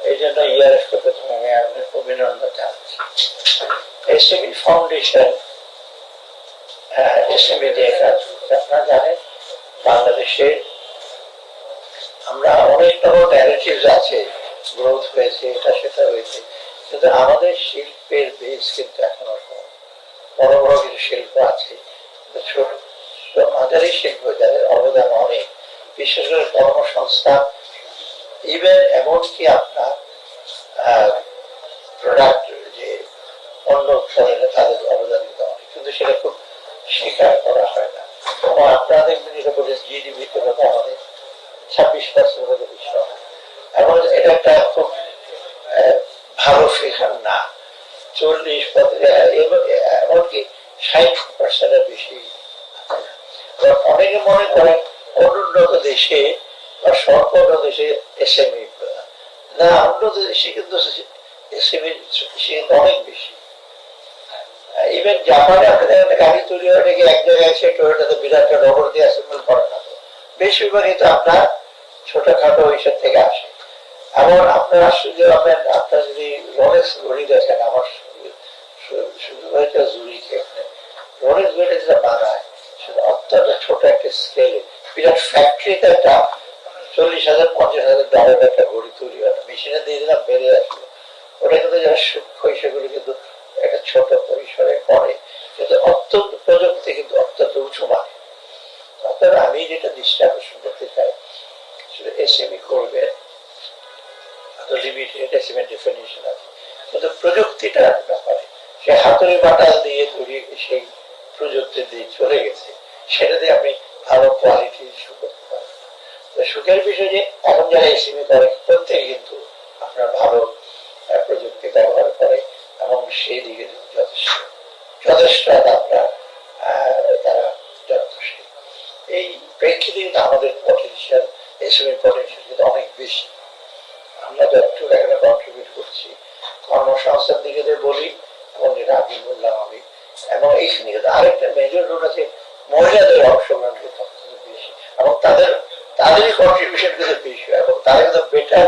এই জন্য ইয়ারএফকে প্রথমে আমি আপনার অভিনন্দন জানাচ্ছি। এসএমই ফাউন্ডেশন এসএমই দিয়ে কাজ করছে। আপনারা জানেন বাংলাদেশে আমরা অনেক রকম ন্যারেটিভস আছে, গ্রোথ হয়েছে, এটা সেটা হয়েছে, কিন্তু আমাদের শিল্পের বেস কিন্তু এখনো বড় বড় কিছু শিল্প আছে, ছোট মাঝারি শিল্প যাদের অবদান অনেক, বিশেষ করে কর্মসংস্থান, ইভেন এমনকি আপনার প্রোডাক্ট যে অন্য উৎপাদনে তাদের অবদান কিন্তু অনেক, কিন্তু সেটা খুব স্বীকার করা হয় না। এবং আপনারা দেখবেন যেটা বলে জিডিপিতে মধ্যে আমাদের 26% মতো বিষয়, এবং এটা একটা খুব ভালো ফিগার না। 40 এমনকি 60% বেশি। অনেকে মনে করেন অনুন্নত দেশে বা সম্পন্ন দেশে এসএমই না, উন্নত দেশে কিন্তু এসএমই অনেক বেশি। ইভেন জাপানে আপনাদের গাড়ি তৈরি হয়ে গিয়ে এক জায়গায় এসে টয়োটাতে বিরাট রবর দিয়ে অ্যাসেম্বল করে না, বেশিরভাগই তো আপনার ছোটখাটো ওইসব থেকে আসে। এমন আপনার আশ্চর্য হবেন, আপনার যদি রোলেক্স ঘড়ি দেখেন, আমার শুধু হয়তো জুরিকে রোলেক্স ঘড়ি যেটা বানায় সেটা অত্যন্ত ছোট একটা স্কেলে, বিরাট ফ্যাক্টরিতে একটা $40,000-50,000 একটা ঘড়ি তৈরি হয়, মেশিনে দিয়ে দিলাম বেড়ে আসলো। ওটা কিন্তু যারা সূক্ষ্ম সেগুলো কিন্তু একটা ছোট পরিসরে করে, কিন্তু অত্যন্ত প্রযুক্তি কিন্তু অত্যন্ত উঁচু মানে। অর্থাৎ আমি যেটা দৃষ্টি আকর্ষণ করতে চাই, সেটা এসএমই করবে লিমিটেড এসএমই ডেফিনিশন আছে, কিন্তু প্রযুক্তিটা ব্যাপারে সে হাতুড়ি বাটাল দিয়ে তৈরি সেই প্রযুক্তি দিয়ে চলে গেছে, সেটা দিয়ে আপনি ভালো কোয়ালিটি ইস্যু করতে পারেন। সুখের বিষয় যে এখন যারা এসএমই করে প্রত্যেকে কিন্তু আপনার ভালো প্রযুক্তি ব্যবহার করে এবং সেই দিকে যথেষ্ট আপনার তারা যত্নশীল। এই প্রেক্ষিতে কিন্তু আমাদের পটেনশিয়াল, এসএমই পটেনশিয়াল কিন্তু অনেক বেশি। আমরা যতটুকু এখানে কন্ট্রিবিউট করছি কর্মসংস্থান দিকে যে বলি, এবং যেটা আগে বললাম আমি, এবং এইখানে কিন্তু আরেকটা মেজর রোল আছে, মহিলাদের অংশগ্রহণ কিন্তু অত্যন্ত বেশি, এবং তাদেরই কন্ট্রিবিউশন কিন্তু বেশি, এবং তারা কিন্তু বেটার,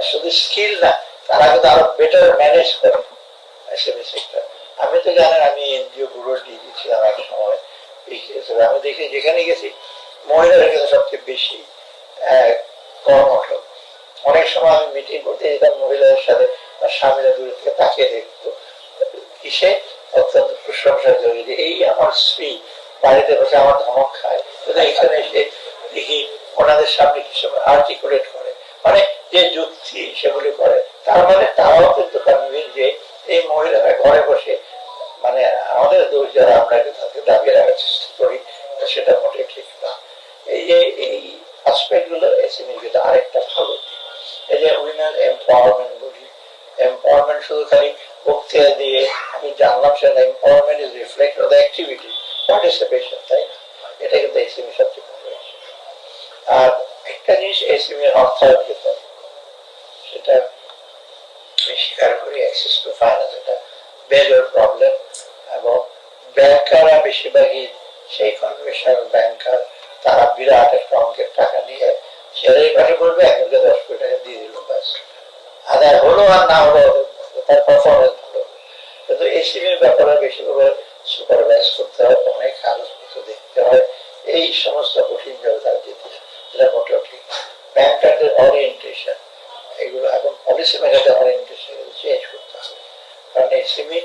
শুধু স্কিল না, তারা কিন্তু আরো বেটার ম্যানেজ করে এসএমই সেক্টর। আমি তো জানেন আমি এনজিও ব্যুরোর ডিজি ছিলাম এক সময়, আমি দেখি যেখানে গেছি মহিলারা কিন্তু সবচেয়ে বেশি কর্মঠ। অনেক সময় আমি মিটিং করতে যেতাম মহিলাদের সাথে, স্বামীরা দূরে থেকে তাকিয়ে দেখতো, কিসে অত্যন্ত প্রশংসা করে যে এই আমার স্ত্রী বাড়িতে বসে আমার ধমক খায়, কিন্তু এখানে এসে দেখি ওনাদের সামনে কিছু আর্টিকুলেট করে, মানে যে যুক্তি সেগুলি করে, তার মানে তারাও কিন্তু কনভিন্স যে এই মহিলারা ঘরে বসে, মানে আমাদের দোষ যারা আমরা তাকে দাবিয়ে রাখার চেষ্টা করি, সেটা মোটেই ঠিক না। এই যে এই আসপেক্ট গুলো এসএমই কিন্তু আরেকটা ভালো, এই যে উইমেন এম্পাওয়ারমেন্ট বলি, এম্পাওয়ারমেন্ট শুধু খালি বক্তৃতা দিয়ে আমি জানলাম সেটা, empowerment is reflect of the activity, participation, তাই না? এটা কিন্তু এসএমই সবচেয়ে ভালো হয়েছে। আর একটা জিনিস এসএমই অর্থায়ন কিন্তু, সেটা আমি স্বীকার করি, অ্যাক্সেস টু ফাইন্যান্স এটা মেজর প্রবলেম, এবং ব্যাংকাররা বেশিরভাগই সেই কনভেনশনাল ব্যাংকার, তারা বিরাট একটা অঙ্কের টাকা নিয়ে ছেলের পাশে বলবে, একজনকে 10 কোটি টাকা দিয়ে দিল, ব্যাস আদায় হলো আর না হলো তার পারফরমেন্স ভালো। কিন্তু এসএমইর ব্যাপারে বেশিরভাবে সুপারভাইজ করতে হয়, অনেক কাগজপত্র দেখতে হয়, এই সমস্ত কঠিন যাবে তারা যেতে, যেটা মোটেও ঠিক। ব্যাংকারদের ওরিয়েন্টেশন এগুলো এবং পলিসি মেকারদের ওরিয়েন্টেশন চেঞ্জ করতে হবে, কারণ এসএমই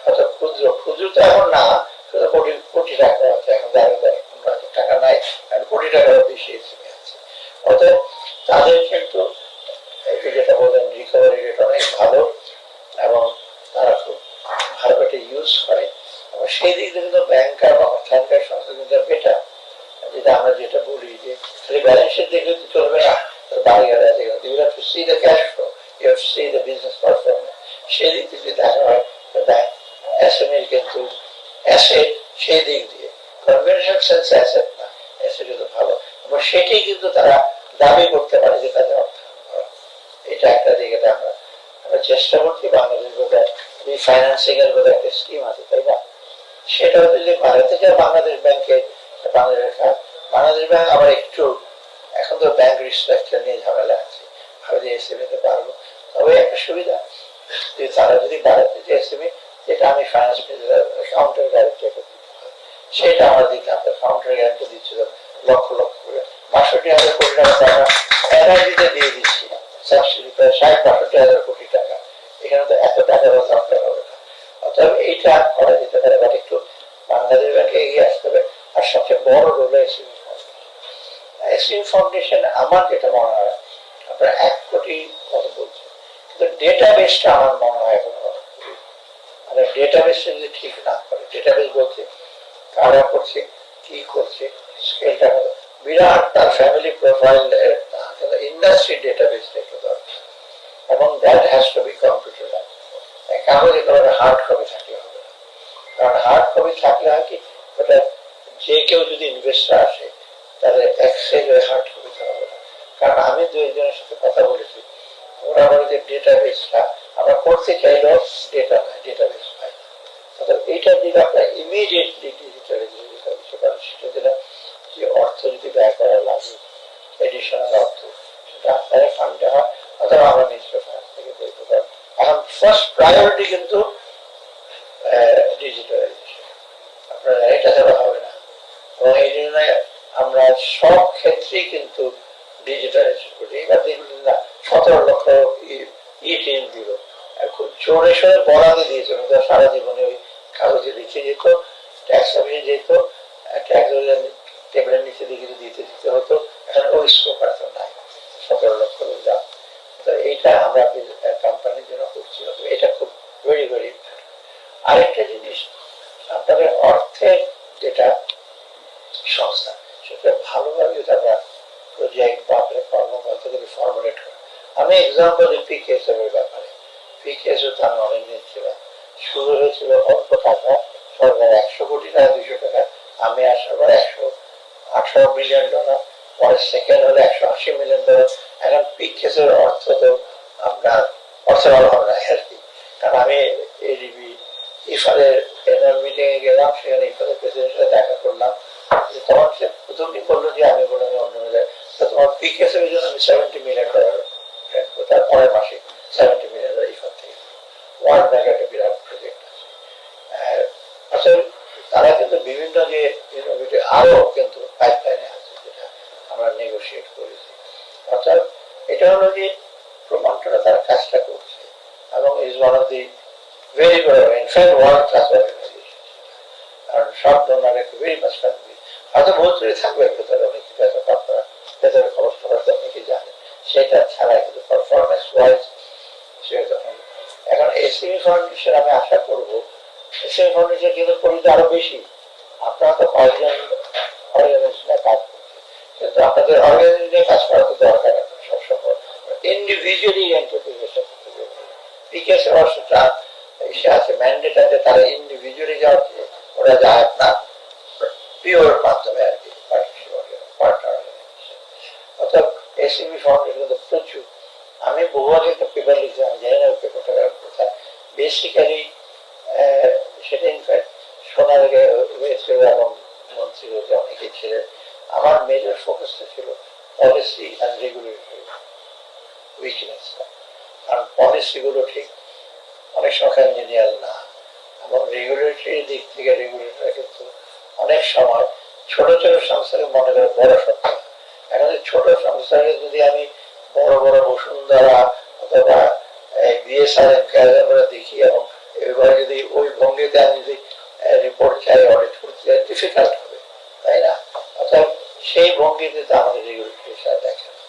অর্থাৎ ক্ষুদ্র তো এখন না, শুধু কোটি টাকা আছে, এখন 10,000-15,000 টাকা নাই, এখন কোটি টাকার বেশি এসএমই আছে। অর্থাৎ তাদের কিন্তু যেটা বলেন রিকভারি রেট অনেক ভালো, এবং তারা খুব ভালো একটা ইউজ করে, এবং সেই দিক থেকে কিন্তু ব্যাংকার বা অর্থায়নকার সংস্থা কিন্তু বেটার। যেটা আমরা যেটা বলি যে খালি ব্যালেন্স শিট দেখলে তো চলবে না, বাড়ি গাড়ি আছে, you have to see the cash flow, you have to see the business performance. সেই দিক থেকে দেখা হয় এসএমই কিন্তু অ্যাসেট, সেই দিক দিয়ে কনভেনশনাল সেন্স অ্যাসেট না, অ্যাসেট কিন্তু ভালো, এবং সেটাই কিন্তু তারা দাবি করতে পারে যে তাদের অর্থায়ন করা। এটা একটা দিকে আমরা চেষ্টা করছি, বাংলাদেশ বোধহয় রিফাইন্যান্সিং এর বোধহয় একটা স্কিম আছে, তাই না? সেটা হচ্ছে যে ভারতে যা বাংলাদেশ ব্যাংকে, বাংলাদেশ ব্যাংক আবার একটু এখন তো ব্যাংক রিস্ট্রাকচার নিয়ে ঝামেলা আছে, ভাবে যে এসএমই তে পারবো। তবে একটা সুবিধা যে তারা যদি বাড়াতে যে এসএমই, যেটা আমি ফাইন্যান্স কাউন্টার গ্যারান্টি সেটা আমরা দিতে, আপনার কাউন্টার গ্যারান্টি দিচ্ছিল লক্ষ লক্ষ করে ৬২,০০০ কোটি টাকা আমরা এনআইডিতে দিয়ে দিচ্ছি, সাবসিডি প্রায় ৬০-৬২,০০০ কোটি টাকা। এখানে তো এত টাকার দরকার হবে না। অতএব এইটা করা যেতে পারে, বাট একটু বাংলাদেশ ব্যাংকে এগিয়ে আসতে হবে। আর সবচেয়ে বড় রোল এসএমই এসএমই ফাউন্ডেশন। আমার যেটা মনে হয় আপনারা ১ কোটি কথা বলছেন, কিন্তু ডেটাবেসটা আমার মনে হয় এখন মানে ডেটাবেসটা যদি ঠিক না করে, ডেটাবেস বলছে কারা করছে, কি করছে, স্কেলটা বিরাট, তার ফ্যামিলি প্রোফাইল, ইন্ডাস্ট্রি ডেটাবেস দেখতে দরকার, এবং that has to be computerise. কাগজে করে হার্ড কপি থাকলে হবে না, কারণ হার্ড কপি থাকলে হয় কি, ওটা যে কেউ যদি ইনভেস্টার আসে তাদের এক্সেল হার্ড কপি হবে না। কারণ আমি ২ জনের সাথে কথা বলেছি, ওরা বলে যে ডেটাবেসটা আমরা করতে চাইলেও ডেটা নয়, ডেটাবেস পাই। অর্থাৎ এইটার দিকে আপনার ইমিডিয়েটলি ডিজিটালাইজেশন সেটা দিলে যে অর্থ যদি ব্যয় করা লাগে, এডিশনাল অর্থ, সেটা আপনারা ফান্ডে হয় অথবা আমরা নিজের ফান্ড থেকে বলতে পারি। এখন ফার্স্ট প্রায়োরিটি কিন্তু ডিজিটালাইজেশন, আপনারা এটা ছাড়া হবে না। এবং এই জন্য আমরা সব ক্ষেত্রেই কিন্তু ডিজিটালাইজেশন করি। এবার দেখুন না ১৭ লক্ষ ই-টিএম দিল, খুব জোরে সোরে বরাদে দিয়েছে, সারা জীবনে ওই কাগজে লিখে যেত, ট্যাক্স অফিসে যেত, ট্যাক্স টেবিলের নিচে দিকে দিতে দিতে হতো, এখন ওই স্কোপ এখন নাই, ১৭ লক্ষ দাম। তো এইটা আমরা কোম্পানির জন্য করছি, এটা খুব ভেরি ভেরি। আরেকটা জিনিস, আপনাদের অর্থের যেটা সংস্থা, সেটা ভালোভাবে যদি আমরা প্রজেক্ট বা আপনার কর্মপন্থা যদি ফর্মুলেট করি। আমি এক্সাম্পল পিকেএসএফ এর ব্যাপারে, পিকেএসএফ তো আমি অনেকদিন ছিলাম, শুরু হয়েছিল অল্প টাকা, সরকার ১০০ কোটি টাকা, ২০০ টাকা, আমি আসার পর $১১৮ মিলিয়ন, পরে সেকেন্ড হলে $১৮০ মিলিয়ন। এখন পিকেএসএফ এর অর্থ তো আপনার অর্থের অভাব নাই আর কি। কারণ আমি এডিবি ইফাদের এনুয়াল মিটিং এ গেলাম, সেখানে ইফাদের প্রেসিডেন্টের সাথে দেখা করলাম। তখন সে প্রথমদিন বললো যে আমি বললাম অন্য মিলে তোমার পিকেএসএফ এর জন্য আমি $70 মিলিয়ন তার পরের মাসে $70 মিলিয়ন ইফাদ থেকে ওয়ার্ল্ড ব্যাংক একটা বিরাট প্রজেক্ট আছে। আসলে তারা কিন্তু বিভিন্ন যে আরো কিন্তু পাইপলাইনে আছে, যেটা আমরা নেগোসিয়েট করেছি। অর্থাৎ এটা হলো যে প্রমাণটা তারা কাজটা করছে, এবং is one of the very good, in fact world class organisation. কারণ সব ডোনার একটু ভেরি মাছ ফ্যামিলি, হয়তো ভর্তুরি থাকবে ভেতরে, অনেক কিছু আছে, আপনারা ভেতরে খরচ খরচ অনেকে জানেন, সেটা ছাড়া কিন্তু পারফরমেন্স ওয়াইজ সেটা। এখন এসএমই ফাউন্ডেশন আমি আশা করবো, এসএমই ফাউন্ডেশন কিন্তু পরিধি আরো বেশি। আপনারা তো কয়েকজন অর্গানাইজেশনে কাজ করছে, কিন্তু আপনাদের অর্গানাইজেশনে কাজ করা তো দরকার সবসময়, ইন্ডিভিজুয়ালি এন্টারপ্রিনেশন করতে হবে। পিকেএসএফ অবশ্যটা এসে আছে, ম্যান্ডেট আছে, তারা ইন্ডিভিজুয়ালি যাচ্ছে, ওরা যায় না পিওর মাধ্যমে আর কি, পার্টনার অর্গানাইজেশন। অর্থাৎ এসএমই ফাউন্ডেশন প্রচুর। আমি বহু আগে একটা পেপার লিখছি, আমি জানি না ওই পেপারটা কোথায়, বেসিক্যালি সেটা ইনফ্যাক্ট শোনার আগে হয়েছিল এবং মন্ত্রী হতে অনেকেই ছিলেন। আমার মেজর ফোকাসটা ছিল পলিসি অ্যান্ড রেগুলেটরি উইকনেসটা। কারণ পলিসিগুলো ঠিক অনেক সময় ইঞ্জিনিয়ার না, এবং রেগুলেটরি দিক থেকে রেগুলেটর কিন্তু অনেক সময় ছোট ছোট সংস্থাকে মনে করে বড় সংস্থা। এখন ছোট সংস্থাকে যদি আমি বড় বড় বসুন্ধরা অথবা বিএসআরএম দেখি, এবং এবার যদি ওই ভঙ্গিতে আমি যদি রিপোর্ট চাই, অডিট করতে চাই, ডিফিকাল্ট হবে, তাই না? অর্থাৎ সেই ভঙ্গিতে তো আমাদের রেগুলেটরি দেখে না।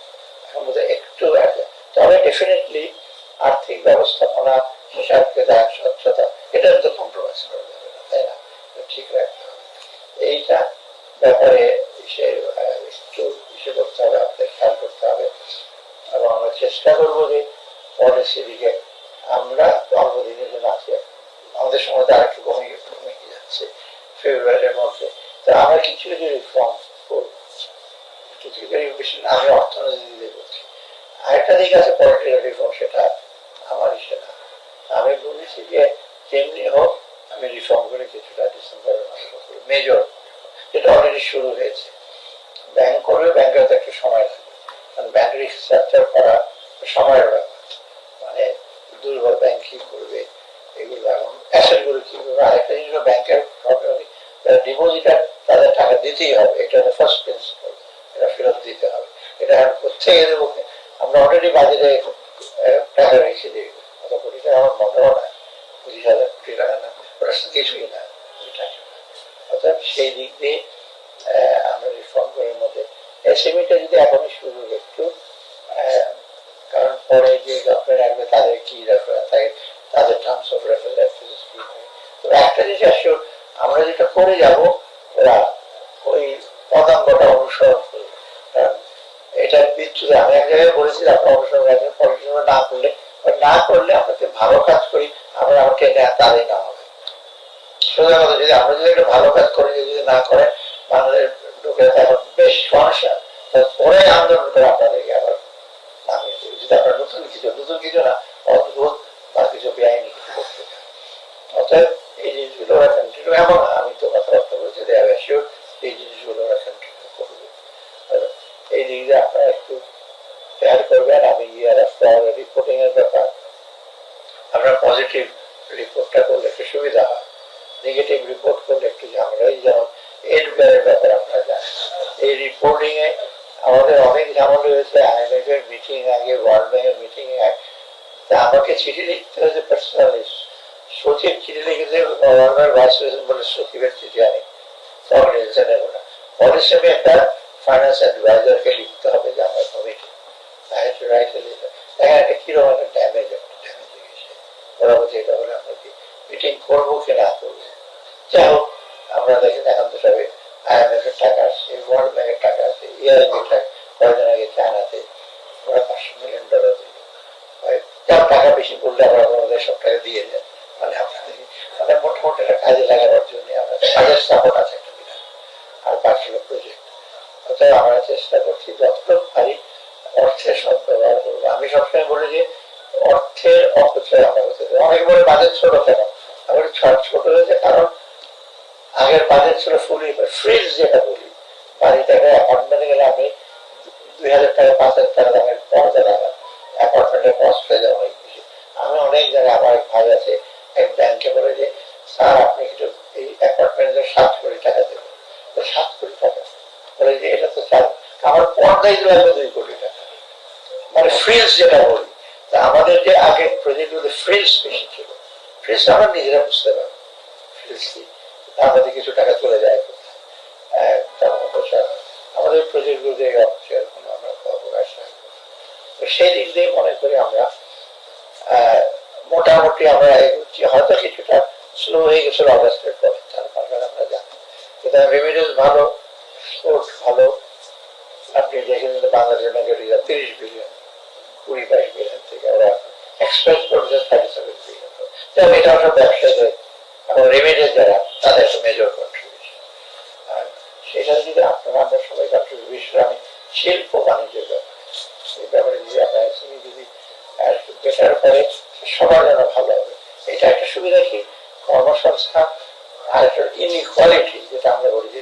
এখন বোধহয় একটু তবে ডেফিনেটলি আর্থিক ব্যবস্থাপনা, হিসাব কেতাব, স্বচ্ছতা, এটা তো কম্প্রোমাইজ করা যাবে না, তাই না? ঠিক রাখতে হবে। এইটা ব্যাপারে একটু ইসে করতে হবে, আপনাদের খেয়াল করতে হবে। এবং আমরা চেষ্টা করবো যে পলিসি দিকে আমরা অল্প দিনের জন্য আছি, আমাদের সময় আর একটু কমে যাচ্ছে ফেব্রুয়ারির মধ্যে, তো আমরা কিছু কিছু রিফর্ম করবো, কিছু কিছু আমি অর্থনীতি দিয়ে বলছি। আরেকটা দিক আছে পলিটিক্যাল রিফর্ম, সেটা আমার ইসে না। আমি বলেছি যে যেমনি হোক আমি রিফর্ম করে কিছুটা ডিসেম্বরের মাসে মেজর, যেটা অলরেডি শুরু হয়েছে। ব্যাংক করবে, ব্যাংকের তো একটু সময় লাগবে, কারণ ব্যাংক রিস্ট্রাকচার করা সময়ের ব্যাপার, মানে দুর্বল ব্যাংক কি করবে এগুলো, এখন অ্যাসেট গুলো কি করবে। আরেকটা জিনিস ব্যাংকের ডিপোজিটার তাদের টাকা দিতেই হবে, এটা ফার্স্ট প্রিন্সিপাল, এটা ফেরত দিতে হবে। এটা কোথেকে দেবো, আমরা অলরেডি বাজেটে টাকা রেখে দিই, কত কোটি টাকা আমার মনেও না, ২০,০০০ কোটি টাকা না, ওটা কিছুই না। অর্থাৎ সেই দিক দিয়ে আমরা রিফর্ম করার মধ্যে এসএমইটা যদি এখনই শুরু একটু, কারণ পরে যে গভর্নমেন্ট আসবে তাদের কি রেফারেন্স থাকে, তাদের টার্মস অফ রেফারেন্স কি থাকে। তো একটা জিনিস আসলে আমরা যেটা করে যাব, ওরা ওই পদাঙ্কটা অনুসরণ করবে। কারণ এটার বিচ্ছুদে আমি এক জায়গায় বলেছি আপনার অনুসরণ রাখবেন, পড়াশোনা না করলে আপনাকে ভালো কাজ করি আমরা আমাকে তাদের না হবে। সোজা কথা, যদি আমরা যদি একটা ভালো কাজ করি, যদি না করে বাংলাদেশ ঢুকে এখন বেশ সমস্যা, পরে আন্দোলন করে আপনাদেরকে আবার নামিয়ে দেবে। যদি আপনার নতুন কিছু না, অদ্ভুত বা কিছু বেআইনি কিছু করতে চান। অর্থাৎ এই জিনিসগুলো ওরা কন্টিনিউ, এবং আমি তো কথাবার্তা বলছি এই জিনিসগুলো ওরা কন্টিনিউ করবে। এই দিক দিয়ে আপনারা একটু খেয়াল করবেন। আমি রিপোর্টিং এর ব্যাপার, আমরা পজিটিভ রিপোর্টটা করলে একটু সুবিধা হয়, নেগেটিভ রিপোর্ট করলে একটু ঝামেলা। যেমন এডগারের ব্যাপার আপনারা জানেন, এই রিপোর্টিং এ আমাদের অনেক ঝামেলা হয়েছে। IMF এর মিটিং আগে, ওয়ার্ল্ড ব্যাংকের মিটিং এ আমাকে চিঠি লিখতে হয়েছে পার্সোনালি, সচিব চিঠি লিখেছে, ওয়ার্ল্ড ব্যাংক ভাইস প্রেসিডেন্ট বলে সচিবের চিঠি আনি, অর্গানাইজেশন নেব না, পরে হিসেবে একটা ফাইন্যান্স অ্যাডভাইজারকে লিখতে হবে যে আমার কমিটি একটা কিরকম একটা ড্যামেজ হয়ে গেছে। ওরা বলছে এটা বলে আমরা কি মিটিং করবো কি না করবো। যাই হোক, আমরা দেখেন এখন তো সবাই IMF এর টাকা আসছে, ওয়ার্ল্ড ব্যাংকের টাকা আছে, EIB এর টাকা, কয়েকদিন আগে চায়নাতে ওরা $500 মিলিয়ন দিল। যার টাকা বেশি পড়লে আমরা আমাদের সব টাকা দিয়ে দেন, মানে আপনাদের মানে মোটামুটি একটা কাজে লাগাবার জন্য আমরা কাজের সাপোর্ট আছে একটা বিধান, আর বাকি হলো প্রজেক্ট। অতএব আমরা চেষ্টা করছি যতটুকু পারি অর্থের সব ব্যবহার করবো। আমি সবসময় বলি যে অর্থের অপচয় আমরা হতে দেবো। অনেক বলে বাজেট ছোট কেন, আমার ছোট হয়েছে কারণ আগের বাজেট ছিল ফুলি ফ্রিজ, যেটা বলি বাড়িটাকে অ্যাপার্টমেন্টে গেলে আমি ২,০০০ টাকা ৫,০০০ টাকা দামের পর্দা লাগাম, অ্যাপার্টমেন্টের কস্ট হয়ে যাবে অনেক বেশি। আমি অনেক জায়গায়, আমার এক ভাই আছে এক ব্যাংকে বলে যে স্যার আপনি কিছু এই অ্যাপার্টমেন্টের ৭ কোটি টাকা দেবেন, ৭ কোটি টাকা বলে যে এটা তো চার, আমার পর্দাই লাগবে ২ কোটি টাকা, মানে ফ্রিজ যেটা বলি। তা আমাদের যে আগে প্রজেক্টগুলোতে ফ্রিজ বেশি ছিল, ফ্রিজ আমরা নিজেরা বুঝতে পারবো ফ্রিজ কি, আমাদের কিছু টাকা চলে যায় আমাদের প্রজেক্টগুলোতে এরকম আমরা অবকাশ হয়। তো সেই দিক দিয়ে মনে করি আমরা মোটামুটি আমরা এগোচ্ছি, হয়তো কিছুটা স্লো হয়ে গেছিল অগাস্টের পরে, তার কারণে আমরা জানি। সুতরাং রেমিডেন্স ভালো, স্পোর্টস ভালো। আপনি দেখেন বাংলাদেশের ব্যাংকের ৩০ বিলিয়ন, ২০-২২ বিলিয়ন থেকে ওরা এক্সপ্রেস করছে 37 বিলিয়ন। যেমন এটা সব ব্যবসায়ীদের এবং রেমিডেন্স যারা তাদের একটা মেজর কন্ট্রিবিউশন। আর সেটা যদি আপনারা আমরা সবাই কন্ট্রিবিউশন, আমি শিল্প বাণিজ্যের ব্যাপারে, এই ব্যাপারে যদি আপনার যদি বেটার করে সবার যেন ভালো হবে। এটা একটা সুবিধা কি, কর্মসংস্থান আর একটা ইনইকুয়ালিটি যেটা আমরা বলি যে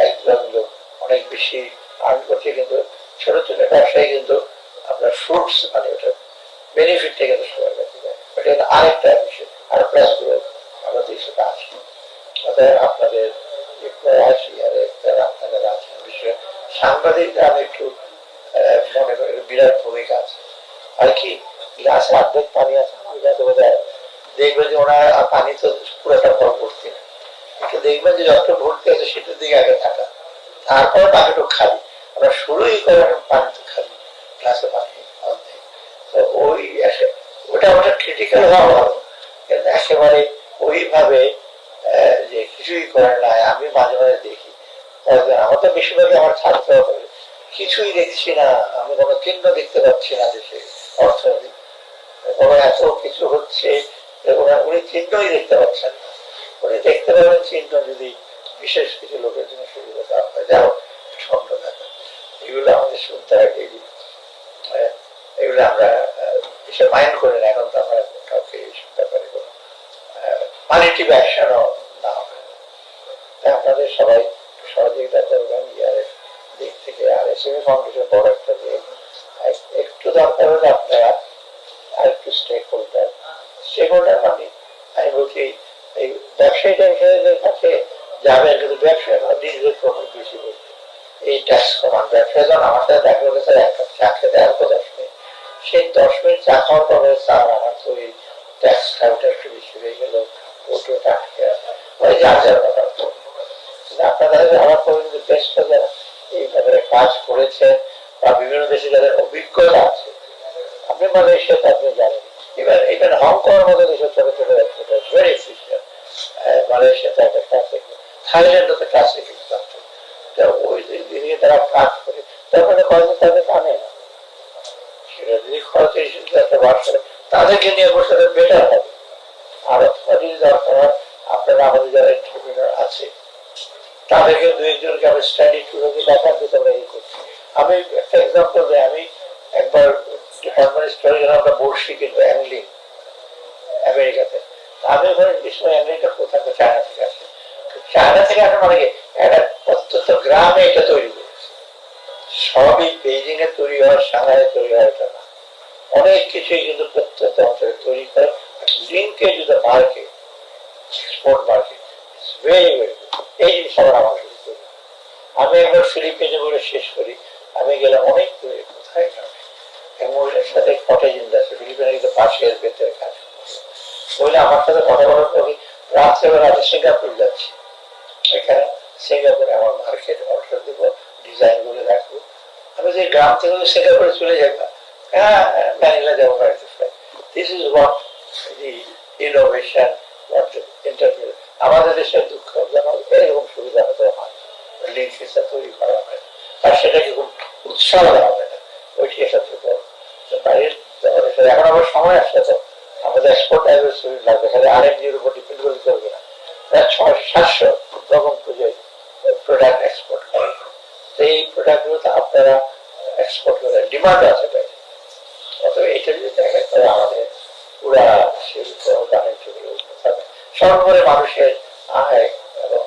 একজন লোক অনেক বেশি আর্ন করছে, কিন্তু ছোট ছোট ব্যবসায়ী কিন্তু আপনার ফ্রুটস মানে ওটা বেনিফিটটা কিন্তু সবার কাছে যায়। ওটা কিন্তু আরেকটা বিষয়, আর প্লাস গুলো আমাদের দেশে আছে। অর্থাৎ আপনাদের যে প্রয়াস আপনাদের আছেন বিষয়ে সাংবাদিকরা আমি একটু মনে করি বিরাট ভূমিকা আছে। আর কি গ্লাসে অর্ধেক পানি আছে, আমার কাছে বোধ হয় দেখবেন যে ওনার পানি তো পুরোটা ভর্তি না, একটু দেখবেন যে যত ভর্তি আছে সেটার দিকে আগে থাকা, তারপরে বাকিটুকু খালি। আমরা শুরুই করেন পানি তো খালি, গ্লাসে পানি অর্ধেক। তো ওই ওটা ওটা ক্রিটিক্যাল হওয়া ভালো, কিন্তু একেবারে ওইভাবে যে কিছুই করে না। আমি মাঝে মাঝে দেখি, আমার তো বেশিরভাগই আমার ছাত্র কিছুই দেখছি না, আমি কোনো চিহ্ন দেখতে পাচ্ছি না দেশে অর্থনীতি, এত কিছু হচ্ছে উনি চিহ্নই দেখতে পাচ্ছেন না। উনি দেখতে পাবেন চিহ্ন যদি বিশেষ কিছু লোকের জন্য সুবিধা দেওয়া হয়, যাও স্বপ্ন দেখা, এগুলো আমাদের শুনতে হয় ডেইলি। এগুলো আমরা বিশেষ মাইন্ড করি না, এখন তো আমরা কাউকে এইসব ব্যাপারে কোনো পজিটিভ অ্যাকশনও না হবে। তাই আপনাদের সবাই সহযোগিতা করবেন ইয়ারের দিক থেকে। আর এসএমই ফাউন্ডেশন বড় একটা একটু দরকার হলে আপনারা আর একটু স্টেক হোল্ডার মানে আমি বলছি এই ব্যবসায়ী ট্যাক্সের কাছে যাবে, কিন্তু ব্যবসায় নিজেদের প্রফিট বেশি বলছে এই ট্যাক্স কমান। ব্যবসায় যখন আমার সাথে দেখা করেছে এক কাপ চা খেতে আসবো 10 মিনিট, সেই 10 মিনিট চা খাওয়ার পরে স্যার আমার তো এই ট্যাক্স খাওয়াটা একটু বেশি হয়ে গেল, ওটা টাটকে ওই যার যার ব্যাপার। আপনাদের আমার কিন্তু বেশ যারা এই ব্যাপারে কাজ করেছেন বা বিভিন্ন দেশে যাদের অভিজ্ঞতা আছে, আপনি মালয়েশিয়াতে আপনি জানেন, এবার এখানে হংকং এর মতো দেশের ছোট ছোট ভেরি এফিসিয়েন্ট, মালয়েশিয়াতে একটা ক্লাসিক, থাইল্যান্ডে ক্লাসিক এক্সাম্পল। ওই দিকে তারা কাজ করে তারপরে কয়েকদিন তাদের কানে না, সেটা যদি খরচে একটা বাস করে তাদেরকে নিয়ে বসে বেটার হবে। আর যদি দরকার হয় আপনারা আমাদের যারা এন্টারপ্রিনার আছে তাদেরকে দু একজনকে আমি স্টাডি টুরে দেখার দিতে আমরা এই করছি। আমি একটা এক্সাম্পল দিই, আমি একবার ডিপার্টমেন্ট স্টোরে গেলাম, আমরা বড়শি কিনবো অ্যাংলিং আমেরিকাতে। আমি ওখানে সময় অ্যাংলিংটা কোথাও চায়না থেকে আসে, চায়না থেকে আসে মানে কি একটা অত্যন্ত গ্রামে এটা তৈরি করেছে, সবই বেইজিং এ তৈরি হয়, সাংহাইয়ে তৈরি হয় এটা না, অনেক কিছুই কিন্তু প্রত্যন্ত অঞ্চলে তৈরি করে। লিঙ্কে যদি market export market very very এই জিনিস আমার আমার শুরু করি। আমি একবার ফিলিপিনে বলে শেষ করি, আমি গেলাম অনেক দূরে, কোথায় গ্রামে এক মহিলার সাথে কটেজ ইন্ডাস্ট্রি, ফিলিপিনে কিন্তু পাশের ভেতরে কাজ বলে আমার সাথে কথা বলার পরে রাত্রেবেলা আমি সিঙ্গাপুর যাচ্ছি, এখানে সিঙ্গাপুরে আমার মার্কেট অর্ডার দেবো, ডিজাইন গুলো রাখবো। আমি যে গ্রাম থেকে সিঙ্গাপুরে চলে যাবো, হ্যাঁ ম্যানিলা যাবো বাড়িতে। This is what the innovation, what the interview. আমাদের দেশের দুঃখ যেন এরকম সুবিধা হতে হয়, লিঙ্ক হিসাব তৈরি করা হয় আর সেটাকে খুব উৎসাহ দেওয়া হয় না, ওইটি সবচেয়ে বড়। বাইরের এখন আবার সময় আসছে তো আমাদের এক্সপোর্ট লাগবে, খালি আরএমজির উপর ডিপেন্ড করে চলবে না, প্রায় 600-700 রকম প্রোডাক্ট এক্সপোর্ট করে। এই প্রোডাক্ট গুলো তো আপনারা এক্সপোর্ট করে ডিমান্ড আছে বাইরে। অতএব এটা যদি দেখা করে আমাদের পুরা শিল্প বাণিজ্যগুলো হবে, সর্বোপরি মানুষের আয় এবং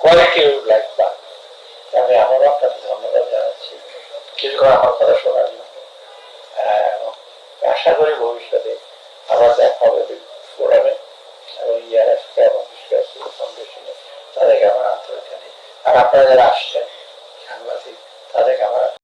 কোয়ালিটি লাইফ বাড়বে। আমি আমারও আপনাকে ধন্যবাদ জানাচ্ছি কিছুক্ষণ আমার কথা শোনার জন্য, এবং আশা করি ভবিষ্যতে আবার দেখা হবে ফোরামে এবং ইয়ারএফকে এবং ফাউন্ডেশনে। তাদেরকে আমার আন্তরিক, আর আপনারা যারা আসছেন সাংবাদিক তাদেরকে আমার